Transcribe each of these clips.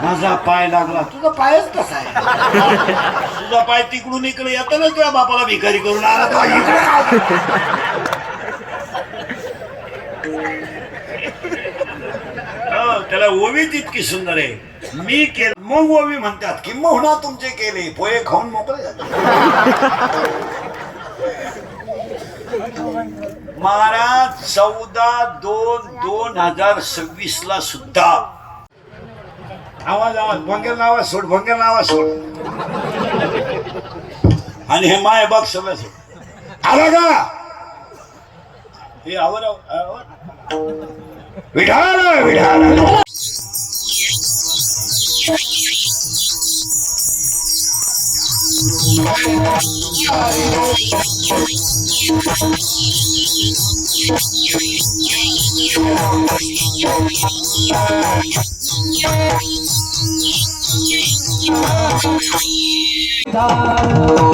माझा पाय लागला. तुझा पायच कसा आहे? तुझा पाय तिकडून इकडे येताना तुझ्या बापाला भिकारी करून आला तो इकडे. त्याला ओवी तितकी सुंदर आहे. मी केलं मग ओवी म्हणतात की मोहना तुमचे केले पोहे खाऊन मोकळे झाले. महाराज 14/2/2026 ला सुद्धा आवाज भंगेर नावा सोड, भंगेर नावा सोड. आणि हे माय बाग सगळं सोड. आला का हे आवर विठाल विठाल.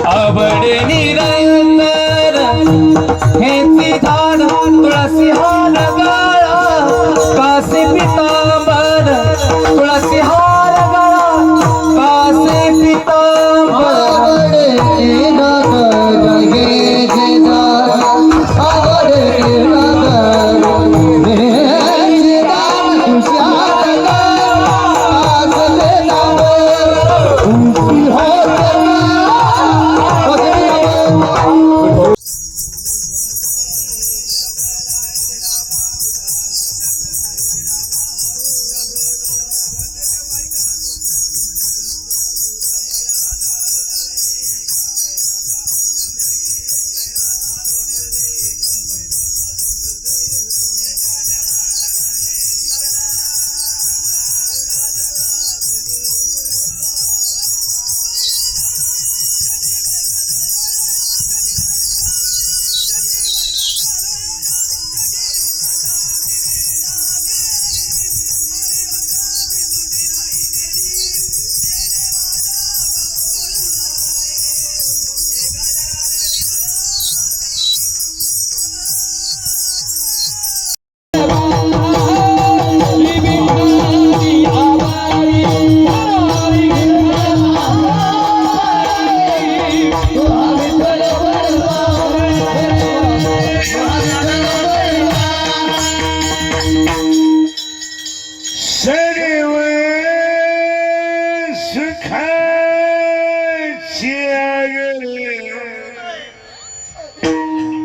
आवड निरंतर हेची झाड तुळसी हार गळा कासे पितांबर तुळसी हार गळा कासे पितांबर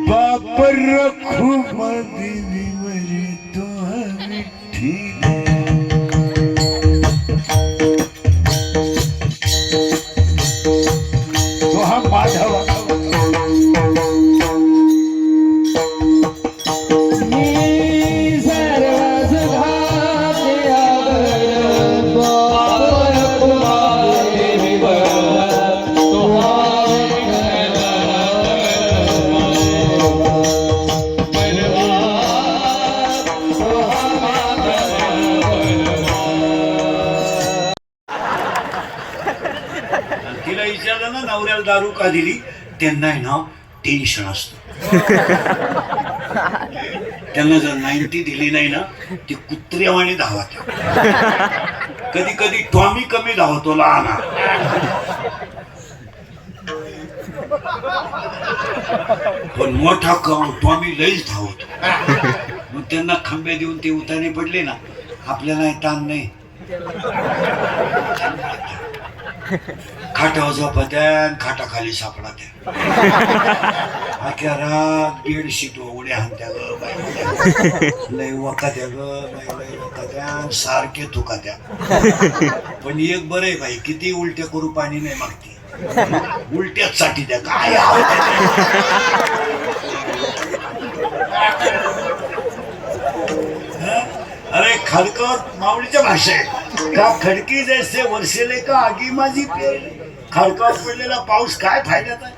बापर रखू देवी मरी तो मिठी तो हा माधव. तिला विचारलं ना नवऱ्याला दारू का दिली, त्यांना आहे ना टेन्शन असतं. त्यांना जर 90 दिली नाही ना ती कुत्र्यावाणी धावत. कधी कधी टॉमी कमी धावतो लहान, पण मोठा टॉमी लईच धावतो. मग त्यांना खांबे देऊन ते उताने पडले ना, आपल्याला ताण नाही. खाटावर झोपत्या खाटाखाली सापडा त्या. अख्या रात बेडशीट उड्या हाणत्या ग लय वकात्या ग लय वकात्या सारखे थुकात्या. पण एक बरं आहे बाई, किती उलट्या करू पाणी नाही मागते, उलट्याच साठी द्या काय. अरे खडकर माऊलीच्या भाषेत का खडकी जैसे वर्षेले का आगी माझी पेरली. खडकावर पडलेला पाऊस काय फायद्यात आहे.